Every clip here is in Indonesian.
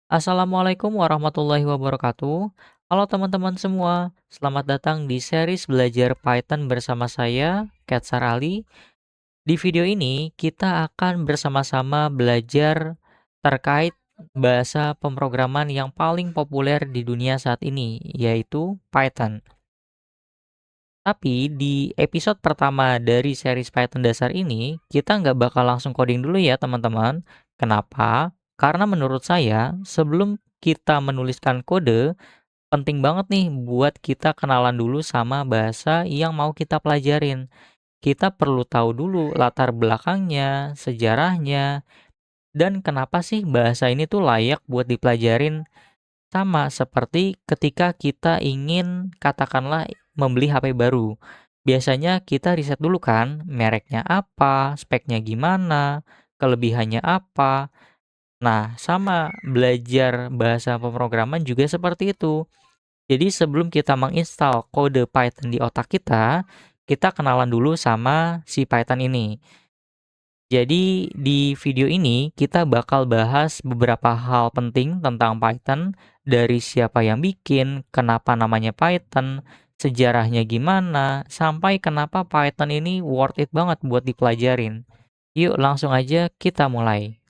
Assalamualaikum warahmatullahi wabarakatuh. Halo teman-teman semua, selamat datang di series belajar Python bersama saya, Katsar Ali. Di video ini, kita akan bersama-sama belajar terkait bahasa pemrograman yang paling populer di dunia saat ini, yaitu Python. Tapi di episode pertama dari series Python dasar ini, kita nggak bakal langsung coding dulu ya teman-teman. Kenapa? Karena menurut saya, sebelum kita menuliskan kode, penting banget nih buat kita kenalan dulu sama bahasa yang mau kita pelajarin. Kita perlu tahu dulu latar belakangnya, sejarahnya, dan kenapa sih bahasa ini tuh layak buat dipelajarin. Sama seperti ketika kita ingin katakanlah membeli HP baru. Biasanya kita riset dulu kan, mereknya apa, speknya gimana, kelebihannya apa. Nah, sama belajar bahasa pemrograman juga seperti itu. Jadi sebelum kita menginstal kode Python di otak kita kenalan dulu sama si Python ini. Jadi di video ini kita bakal bahas beberapa hal penting tentang Python, dari siapa yang bikin, kenapa namanya Python, sejarahnya gimana, sampai kenapa Python ini worth it banget buat dipelajarin. Yuk langsung aja kita mulai.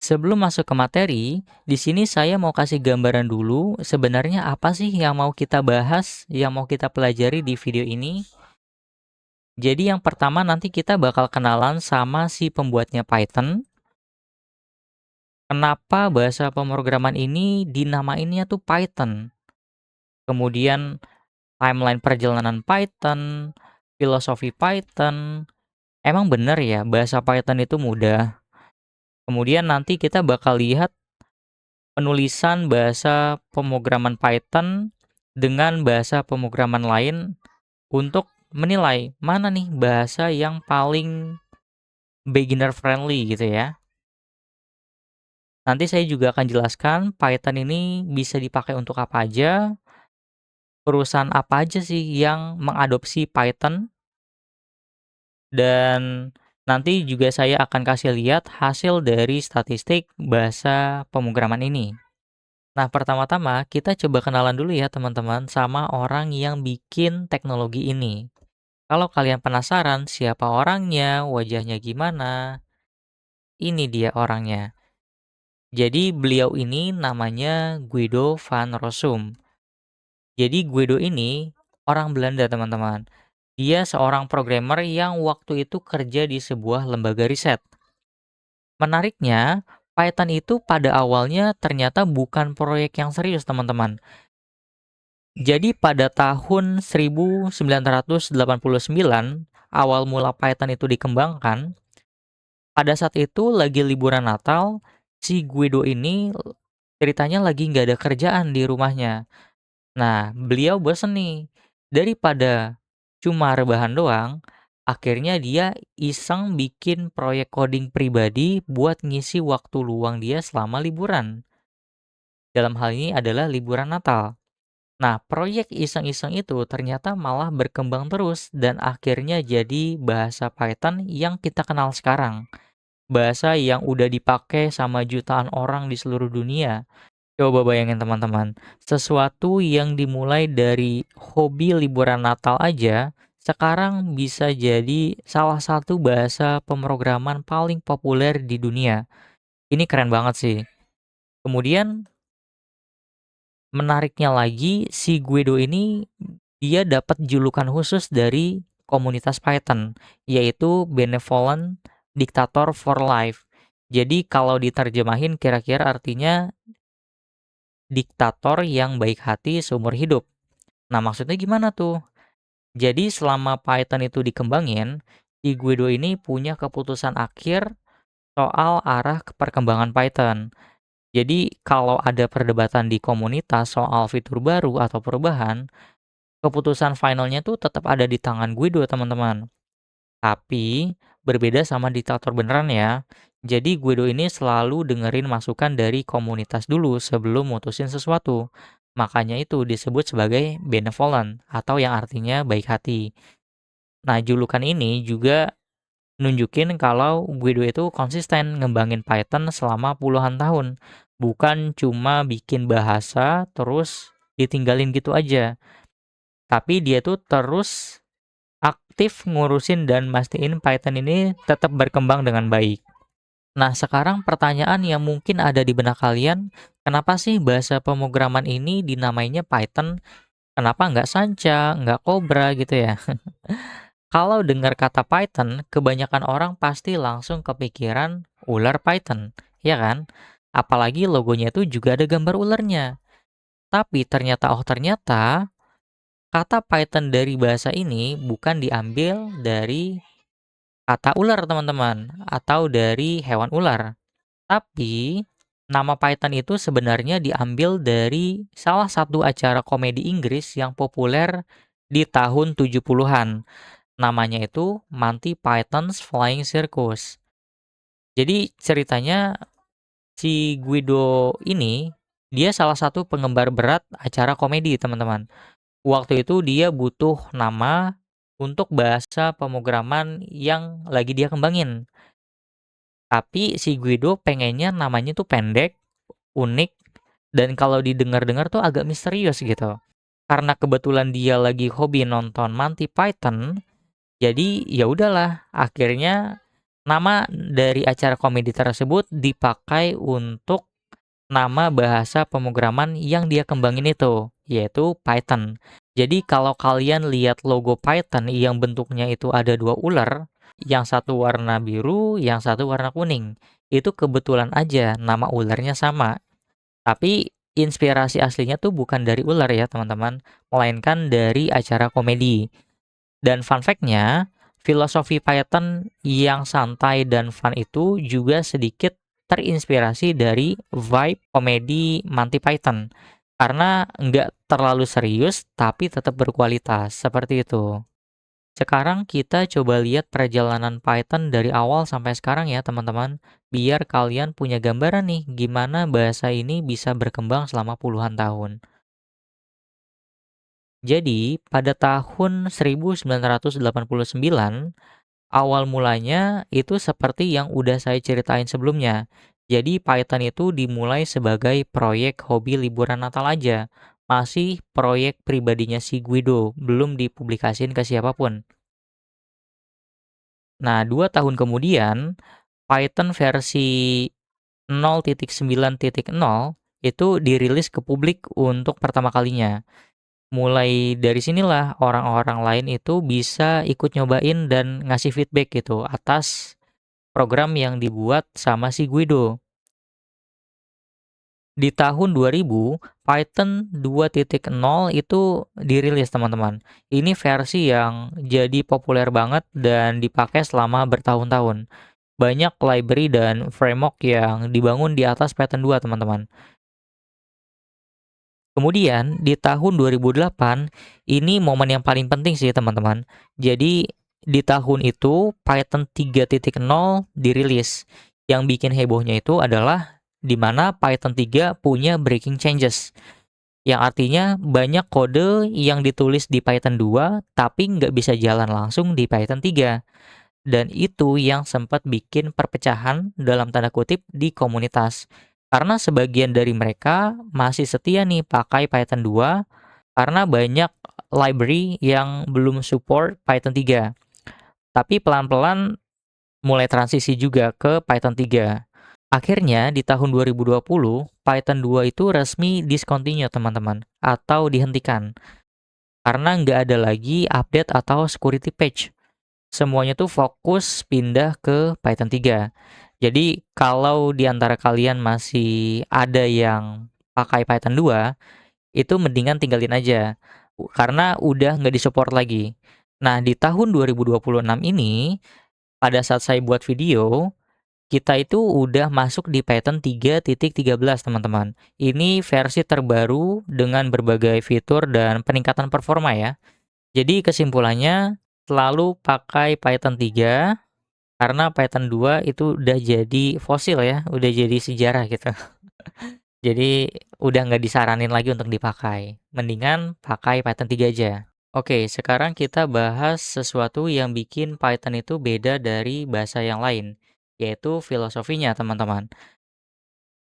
Sebelum masuk ke materi, di sini saya mau kasih gambaran dulu sebenarnya apa sih yang mau kita bahas, yang mau kita pelajari di video ini. Jadi yang pertama nanti kita bakal kenalan sama si pembuatnya Python. Kenapa bahasa pemrograman ini dinamainnya tuh Python. Kemudian timeline perjalanan Python, filosofi Python. Emang bener ya bahasa Python itu mudah. Kemudian nanti kita bakal lihat penulisan bahasa pemrograman Python dengan bahasa pemrograman lain untuk menilai mana nih bahasa yang paling beginner friendly gitu ya. Nanti saya juga akan jelaskan Python ini bisa dipakai untuk apa aja, perusahaan apa aja sih yang mengadopsi Python, dan nanti juga saya akan kasih lihat hasil dari statistik bahasa pemrograman ini. Nah, pertama-tama kita coba kenalan dulu ya teman-teman sama orang yang bikin teknologi ini. Kalau kalian penasaran siapa orangnya, wajahnya gimana, ini dia orangnya. Jadi beliau ini namanya Guido van Rossum. Jadi Guido ini orang Belanda teman-teman. Dia seorang programmer yang waktu itu kerja di sebuah lembaga riset. Menariknya, Python itu pada awalnya ternyata bukan proyek yang serius teman-teman. Jadi pada tahun 1989, awal mula Python itu dikembangkan, pada saat itu lagi liburan Natal, si Guido ini ceritanya lagi nggak ada kerjaan di rumahnya. Nah, beliau bosen nih, daripada cuma rebahan doang, akhirnya dia iseng bikin proyek coding pribadi buat ngisi waktu luang dia selama liburan. Dalam hal ini adalah liburan Natal. Nah, proyek iseng-iseng itu ternyata malah berkembang terus dan akhirnya jadi bahasa Python yang kita kenal sekarang. Bahasa yang udah dipakai sama jutaan orang di seluruh dunia. Coba bayangin teman-teman, sesuatu yang dimulai dari hobi liburan Natal aja, sekarang bisa jadi salah satu bahasa pemrograman paling populer di dunia. Ini keren banget sih. Kemudian menariknya lagi, si Guido ini dia dapat julukan khusus dari komunitas Python, yaitu Benevolent Dictator for Life. Jadi kalau diterjemahin kira-kira artinya diktator yang baik hati seumur hidup. Nah, maksudnya gimana tuh? Jadi selama Python itu dikembangin, si Guido ini punya keputusan akhir soal arah perkembangan Python. Jadi kalau ada perdebatan di komunitas soal fitur baru atau perubahan, keputusan finalnya tuh tetap ada di tangan Guido, teman-teman. Tapi berbeda sama diktator beneran ya. Jadi Guido ini selalu dengerin masukan dari komunitas dulu sebelum mutusin sesuatu. Makanya itu disebut sebagai benevolent atau yang artinya baik hati. Nah, julukan ini juga nunjukin kalau Guido itu konsisten ngembangin Python selama puluhan tahun. Bukan cuma bikin bahasa terus ditinggalin gitu aja. Tapi dia tuh terus aktif ngurusin dan mastiin Python ini tetap berkembang dengan baik. Nah, sekarang pertanyaan yang mungkin ada di benak kalian, kenapa sih bahasa pemrograman ini dinamainya Python? Kenapa nggak Sanca, nggak Cobra gitu ya? Kalau dengar kata Python, kebanyakan orang pasti langsung kepikiran ular Python, ya kan? Apalagi logonya itu juga ada gambar ularnya. Tapi ternyata kata Python dari bahasa ini bukan diambil dari kata ular, teman-teman, atau dari hewan ular. Tapi, nama Python itu sebenarnya diambil dari salah satu acara komedi Inggris yang populer di tahun 70-an. Namanya itu Monty Python's Flying Circus. Jadi ceritanya si Guido ini, dia salah satu penggemar berat acara komedi, teman-teman. Waktu itu dia butuh nama untuk bahasa pemrograman yang lagi dia kembangin. Tapi si Guido pengennya namanya tuh pendek, unik, dan kalau didengar-dengar tuh agak misterius gitu. Karena kebetulan dia lagi hobi nonton Monty Python, jadi ya udahlah, akhirnya nama dari acara komedi tersebut dipakai untuk nama bahasa pemrograman yang dia kembangin itu, yaitu Python. Jadi kalau kalian lihat logo Python yang bentuknya itu ada dua ular, yang satu warna biru, yang satu warna kuning. Itu kebetulan aja nama ularnya sama. Tapi inspirasi aslinya tuh bukan dari ular ya teman-teman, melainkan dari acara komedi. Dan fun fact-nya, filosofi Python yang santai dan fun itu juga sedikit terinspirasi dari vibe komedi Monty Python. Karena nggak terlalu serius, tapi tetap berkualitas, seperti itu. Sekarang kita coba lihat perjalanan Python dari awal sampai sekarang ya teman-teman, biar kalian punya gambaran nih gimana bahasa ini bisa berkembang selama puluhan tahun. Jadi, pada tahun 1989, awal mulanya itu seperti yang udah saya ceritain sebelumnya. Jadi, Python itu dimulai sebagai proyek hobi liburan Natal aja. Masih proyek pribadinya si Guido, belum dipublikasin ke siapapun. Nah, 2 tahun kemudian, Python versi 0.9.0 itu dirilis ke publik untuk pertama kalinya. Mulai dari sinilah orang-orang lain itu bisa ikut nyobain dan ngasih feedback gitu atas program yang dibuat sama si Guido. Di tahun 2000, Python 2.0 itu dirilis, teman-teman. Ini versi yang jadi populer banget dan dipakai selama bertahun-tahun. Banyak library dan framework yang dibangun di atas Python 2, teman-teman. Kemudian di tahun 2008, ini momen yang paling penting sih teman-teman. Jadi di tahun itu Python 3.0 dirilis. Yang bikin hebohnya itu adalah di mana Python 3 punya breaking changes. Yang artinya banyak kode yang ditulis di Python 2 tapi nggak bisa jalan langsung di Python 3. Dan itu yang sempat bikin perpecahan dalam tanda kutip di komunitas. Karena sebagian dari mereka masih setia nih pakai Python 2 karena banyak library yang belum support Python 3. Tapi pelan-pelan mulai transisi juga ke Python 3. Akhirnya di tahun 2020, Python 2 itu resmi discontinue teman-teman, atau dihentikan. Karena nggak ada lagi update atau security patch. Semuanya tuh fokus pindah ke Python 3. Jadi kalau di antara kalian masih ada yang pakai Python 2, itu mendingan tinggalin aja. Karena udah nggak disupport lagi. Nah, di tahun 2026 ini, pada saat saya buat video, kita itu udah masuk di Python 3.13, teman-teman. Ini versi terbaru dengan berbagai fitur dan peningkatan performa ya. Jadi kesimpulannya, selalu pakai Python 3 karena Python 2 itu udah jadi fosil ya, udah jadi sejarah gitu. Jadi udah nggak disaranin lagi untuk dipakai. Mendingan pakai Python 3 aja. Oke, sekarang kita bahas sesuatu yang bikin Python itu beda dari bahasa yang lain, yaitu filosofinya, teman-teman.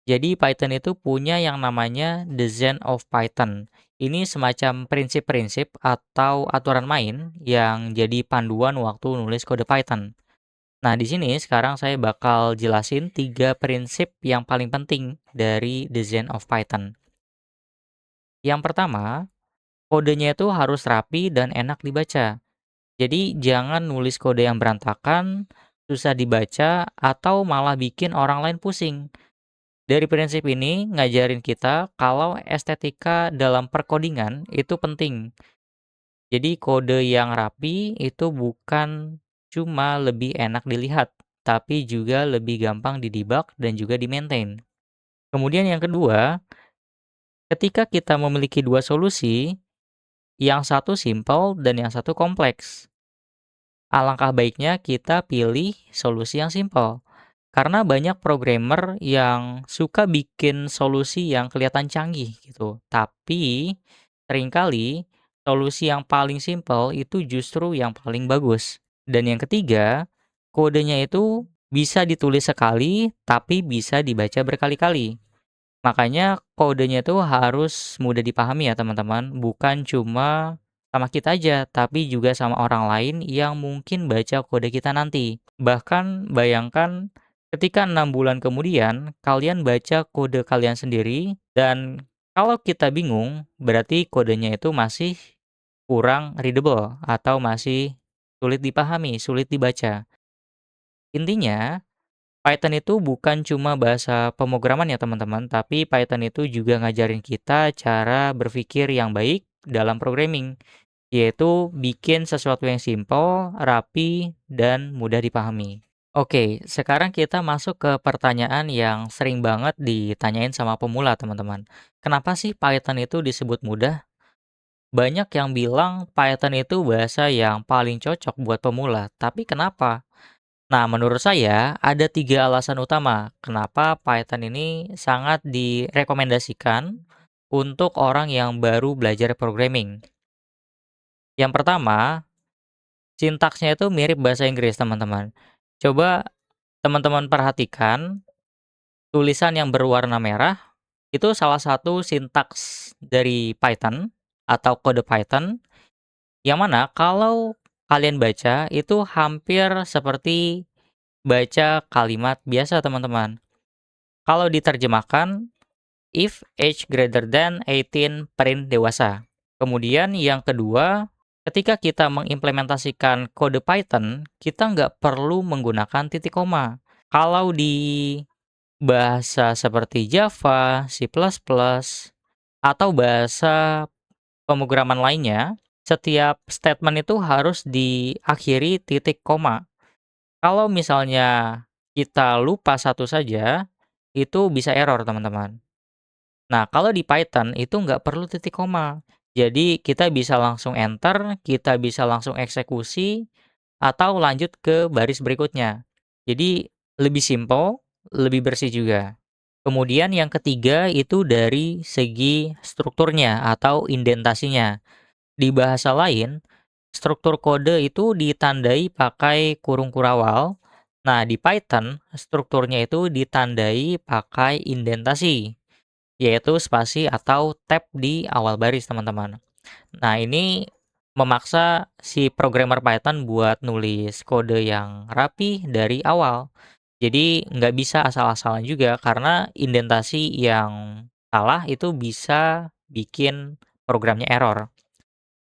Jadi Python itu punya yang namanya Design of Python. Ini semacam prinsip-prinsip atau aturan main yang jadi panduan waktu nulis kode Python. Nah, di sini sekarang saya bakal jelasin 3 prinsip yang paling penting dari Design of Python. Yang pertama, kodenya itu harus rapi dan enak dibaca. Jadi jangan nulis kode yang berantakan, susah dibaca, atau malah bikin orang lain pusing. Dari prinsip ini ngajarin kita kalau estetika dalam perkodingan itu penting. Jadi kode yang rapi itu bukan cuma lebih enak dilihat, tapi juga lebih gampang didebug dan juga di-maintain. Kemudian yang kedua, ketika kita memiliki dua solusi, yang satu simple dan yang satu kompleks. Alangkah baiknya kita pilih solusi yang simple. Karena banyak programmer yang suka bikin solusi yang kelihatan canggih gitu. Tapi seringkali solusi yang paling simpel itu justru yang paling bagus. Dan yang ketiga, kodenya itu bisa ditulis sekali tapi bisa dibaca berkali-kali. Makanya kodenya itu harus mudah dipahami ya teman-teman, bukan cuma sama kita aja, tapi juga sama orang lain yang mungkin baca kode kita nanti. Bahkan bayangkan ketika 6 bulan kemudian kalian baca kode kalian sendiri dan kalau kita bingung, berarti kodenya itu masih kurang readable atau masih sulit dipahami, sulit dibaca. Intinya Python itu bukan cuma bahasa pemrograman ya teman-teman, tapi Python itu juga ngajarin kita cara berpikir yang baik dalam programming, yaitu bikin sesuatu yang simple, rapi, dan mudah dipahami. Oke, sekarang kita masuk ke pertanyaan yang sering banget ditanyain sama pemula teman-teman. Kenapa sih Python itu disebut mudah? Banyak yang bilang Python itu bahasa yang paling cocok buat pemula, tapi kenapa? Nah, menurut saya ada 3 alasan utama kenapa Python ini sangat direkomendasikan untuk orang yang baru belajar programming. Yang pertama, sintaksnya itu mirip bahasa Inggris, teman-teman. Coba teman-teman perhatikan tulisan yang berwarna merah itu salah satu sintaks dari Python atau kode Python yang mana kalau kalian baca itu hampir seperti baca kalimat biasa, teman-teman. Kalau diterjemahkan, if age greater than 18 print dewasa. Kemudian yang kedua, ketika kita mengimplementasikan kode Python, kita nggak perlu menggunakan titik koma. Kalau di bahasa seperti Java, C++, atau bahasa pemrograman lainnya, setiap statement itu harus diakhiri titik koma. Kalau misalnya kita lupa satu saja, itu bisa error, teman-teman. Nah, kalau di Python itu nggak perlu titik koma. Jadi kita bisa langsung enter, kita bisa langsung eksekusi, atau lanjut ke baris berikutnya. Jadi lebih simple, lebih bersih juga. Kemudian yang ketiga itu dari segi strukturnya atau indentasinya. Di bahasa lain, struktur kode itu ditandai pakai kurung kurawal. Nah, di Python, strukturnya itu ditandai pakai indentasi, yaitu spasi atau tab di awal baris, teman-teman. Nah, ini memaksa si programmer Python buat nulis kode yang rapi dari awal. Jadi nggak bisa asal-asalan juga karena indentasi yang salah itu bisa bikin programnya error.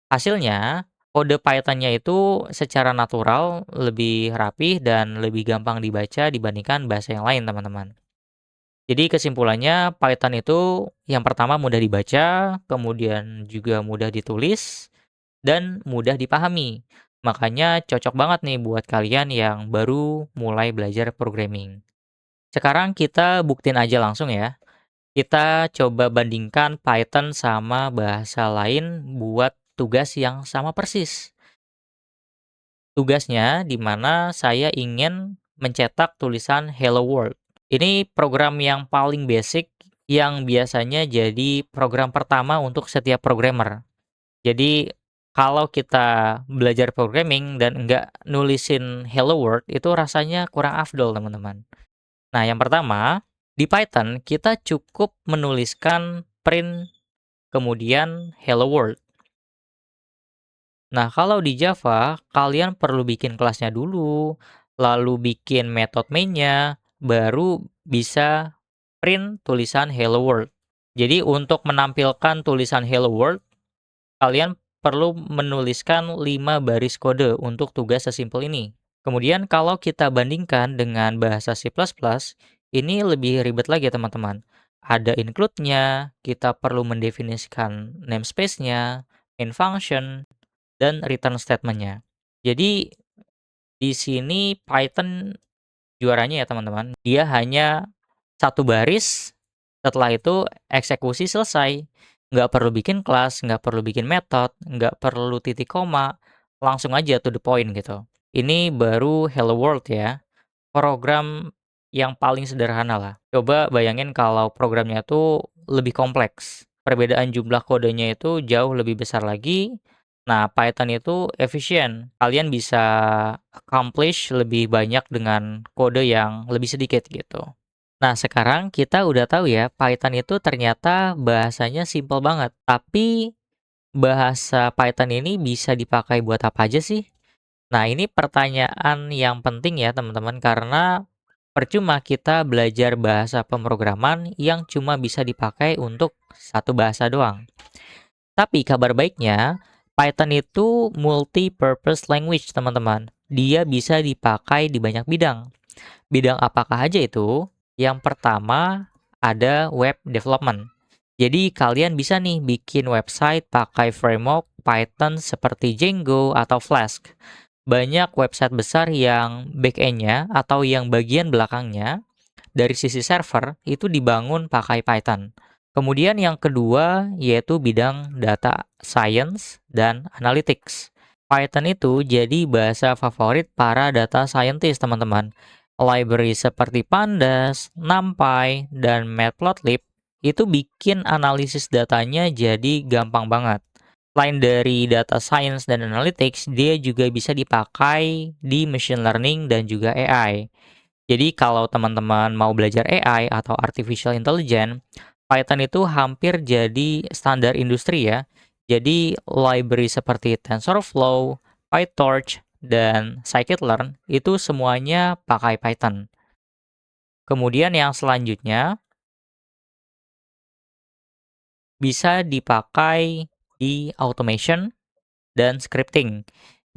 Hasilnya, kode Python-nya itu secara natural lebih rapih dan lebih gampang dibaca dibandingkan bahasa yang lain, teman-teman. Jadi kesimpulannya Python itu yang pertama mudah dibaca, kemudian juga mudah ditulis, dan mudah dipahami. Makanya cocok banget nih buat kalian yang baru mulai belajar programming. Sekarang kita buktiin aja langsung ya. Kita coba bandingkan Python sama bahasa lain buat tugas yang sama persis. Tugasnya di mana saya ingin mencetak tulisan "Hello World". Ini program yang paling basic yang biasanya jadi program pertama untuk setiap programmer. Jadi, kalau kita belajar programming dan nggak nulisin hello world, itu rasanya kurang afdol, teman-teman. Nah, yang pertama, di Python kita cukup menuliskan print, kemudian hello world. Nah, kalau di Java, kalian perlu bikin kelasnya dulu, lalu bikin method main-nya, baru bisa print tulisan hello world. Jadi, untuk menampilkan tulisan hello world, kalian perlu menuliskan 5 baris kode untuk tugas sesimpel ini. Kemudian kalau kita bandingkan dengan bahasa C++, ini lebih ribet lagi ya teman-teman. Ada include-nya, kita perlu mendefinisikan namespace-nya, main function, dan return statement-nya. Jadi di sini Python juaranya ya teman-teman. Dia hanya satu baris, setelah itu eksekusi selesai. Nggak perlu bikin kelas, nggak perlu bikin metode, nggak perlu titik koma, langsung aja to the point gitu. Ini baru Hello World ya, program yang paling sederhana lah. Coba bayangin kalau programnya tuh lebih kompleks. Perbedaan jumlah kodenya itu jauh lebih besar lagi. Nah, Python itu efisien. Kalian bisa accomplish lebih banyak dengan kode yang lebih sedikit gitu. Nah, sekarang kita udah tahu ya, Python itu ternyata bahasanya simple banget. Tapi bahasa Python ini bisa dipakai buat apa aja sih? Nah, ini pertanyaan yang penting ya, teman-teman, karena percuma kita belajar bahasa pemrograman yang cuma bisa dipakai untuk satu bahasa doang. Tapi kabar baiknya, Python itu multi-purpose language, teman-teman. Dia bisa dipakai di banyak bidang. Bidang apakah aja itu? Yang pertama ada web development. Jadi kalian bisa nih bikin website pakai framework Python seperti Django atau Flask. Banyak website besar yang back-end-nya atau yang bagian belakangnya dari sisi server itu dibangun pakai Python. Kemudian yang kedua yaitu bidang data science dan analytics. Python itu jadi bahasa favorit para data scientist, teman-teman. Library seperti Pandas, NumPy, dan Matplotlib itu bikin analisis datanya jadi gampang banget. Selain dari data science dan analytics, dia juga bisa dipakai di machine learning dan juga AI. Jadi kalau teman-teman mau belajar AI atau artificial intelligence, Python itu hampir jadi standar industri ya. Jadi library seperti TensorFlow, PyTorch, dan Scikit-learn itu semuanya pakai Python. Kemudian yang selanjutnya bisa dipakai di automation dan scripting.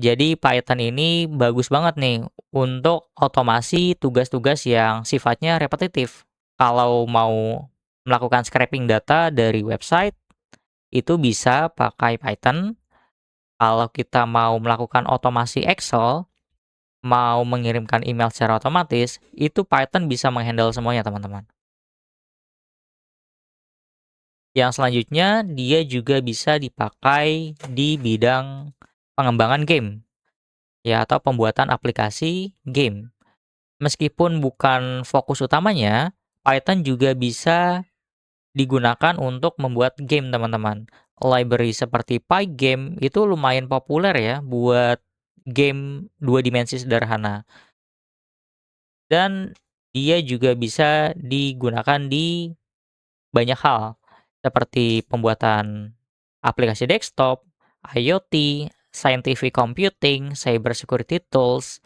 Jadi Python ini bagus banget nih untuk otomasi tugas-tugas yang sifatnya repetitif. Kalau mau melakukan scraping data dari website, itu bisa pakai Python. Kalau kita mau melakukan otomasi Excel, mau mengirimkan email secara otomatis, itu Python bisa menghandle semuanya, teman-teman. Yang selanjutnya, dia juga bisa dipakai di bidang pengembangan game, ya, atau pembuatan aplikasi game. Meskipun bukan fokus utamanya, Python juga bisa digunakan untuk membuat game, teman-teman. Library seperti Pygame itu lumayan populer ya buat game dua dimensi sederhana. Dan dia juga bisa digunakan di banyak hal, seperti pembuatan aplikasi desktop, IoT, scientific computing, cyber security tools.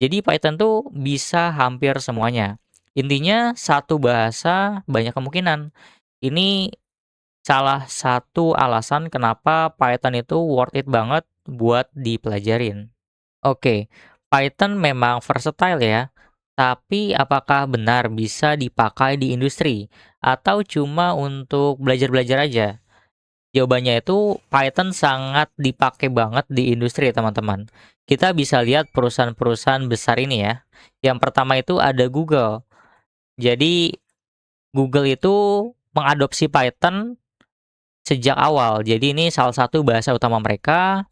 Jadi Python tuh bisa hampir semuanya. Intinya satu bahasa banyak kemungkinan. Ini salah satu alasan kenapa Python itu worth it banget buat dipelajarin. Oke, Python memang versatile ya, tapi apakah benar bisa dipakai di industri atau cuma untuk belajar-belajar aja? Jawabannya itu Python sangat dipakai banget di industri ya teman-teman. Kita bisa lihat perusahaan-perusahaan besar ini ya. Yang pertama itu ada Google. Jadi Google itu mengadopsi Python sejak awal. Jadi ini salah satu bahasa utama mereka.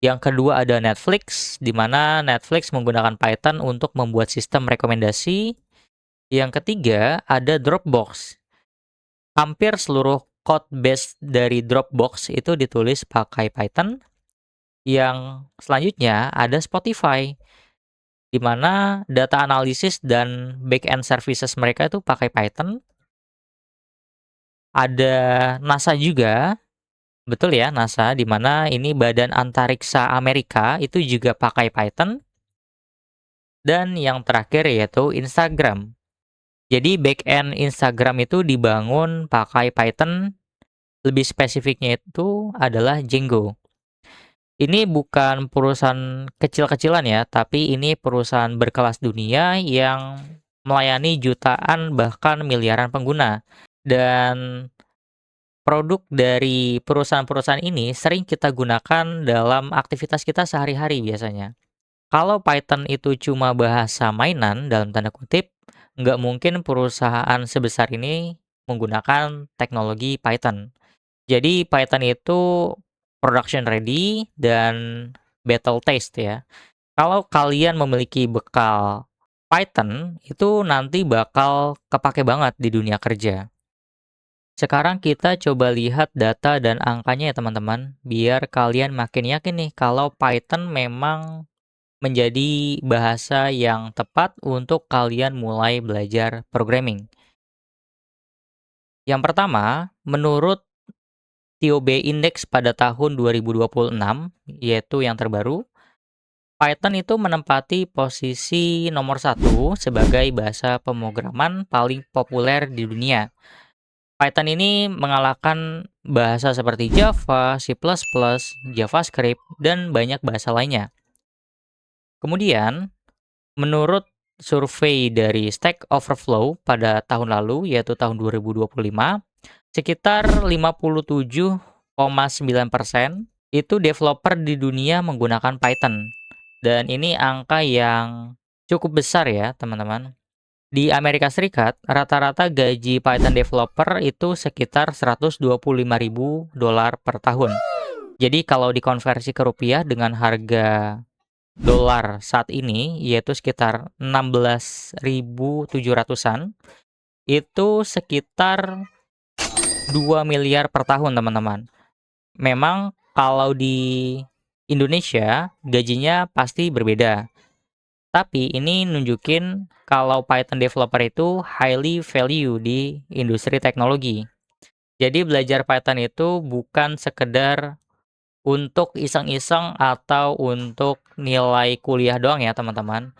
Yang kedua ada Netflix, di mana Netflix menggunakan Python untuk membuat sistem rekomendasi. Yang ketiga ada Dropbox. Hampir seluruh code base dari Dropbox itu ditulis pakai Python. Yang selanjutnya ada Spotify, di mana data analisis dan backend services mereka itu pakai Python. Ada NASA juga, betul ya, NASA, di mana ini Badan Antariksa Amerika itu juga pakai Python. Dan yang terakhir yaitu Instagram. Jadi backend Instagram itu dibangun pakai Python, lebih spesifiknya itu adalah Django. Ini bukan perusahaan kecil-kecilan ya, tapi ini perusahaan berkelas dunia yang melayani jutaan bahkan miliaran pengguna. Dan produk dari perusahaan-perusahaan ini sering kita gunakan dalam aktivitas kita sehari-hari biasanya. Kalau Python itu cuma bahasa mainan dalam tanda kutip, nggak mungkin perusahaan sebesar ini menggunakan teknologi Python. Jadi Python itu production ready dan battle test ya. Kalau kalian memiliki bekal Python, itu nanti bakal kepake banget di dunia kerja. Sekarang kita coba lihat data dan angkanya ya teman-teman, biar kalian makin yakin nih kalau Python memang menjadi bahasa yang tepat untuk kalian mulai belajar programming. Yang pertama, menurut TOB Index pada tahun 2026, yaitu yang terbaru, Python itu menempati posisi nomor satu sebagai bahasa pemrograman paling populer di dunia. Python ini mengalahkan bahasa seperti Java, C++, JavaScript, dan banyak bahasa lainnya. Kemudian, menurut survei dari Stack Overflow pada tahun lalu, yaitu tahun 2025, sekitar 57,9% itu developer di dunia menggunakan Python. Dan ini angka yang cukup besar ya, teman-teman. Di Amerika Serikat, rata-rata gaji Python developer itu sekitar $125.000 per tahun. Jadi kalau dikonversi ke rupiah dengan harga dolar saat ini, yaitu sekitar 16.700-an, itu sekitar 2 miliar per tahun, teman-teman. Memang kalau di Indonesia, gajinya pasti berbeda. Tapi ini nunjukin kalau Python developer itu highly value di industri teknologi. Jadi belajar Python itu bukan sekedar untuk iseng-iseng atau untuk nilai kuliah doang ya teman-teman.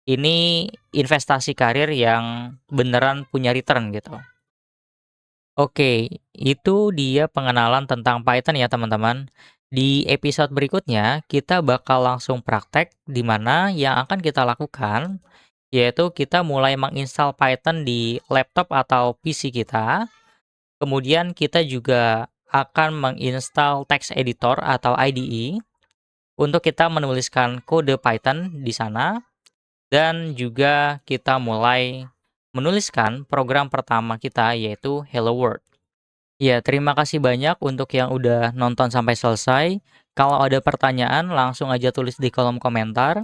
Ini investasi karir yang beneran punya return gitu. Oke, itu dia pengenalan tentang Python ya teman-teman. Di episode berikutnya, kita bakal langsung praktek di mana yang akan kita lakukan, yaitu kita mulai menginstal Python di laptop atau PC kita. Kemudian kita juga akan menginstal text editor atau IDE untuk kita menuliskan kode Python di sana. Dan juga kita mulai menuliskan program pertama kita yaitu Hello World. Ya, terima kasih banyak untuk yang udah nonton sampai selesai. Kalau ada pertanyaan, langsung aja tulis di kolom komentar.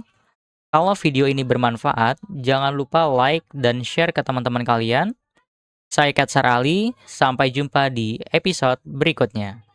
Kalau video ini bermanfaat, jangan lupa like dan share ke teman-teman kalian. Saya Katsar Ali, sampai jumpa di episode berikutnya.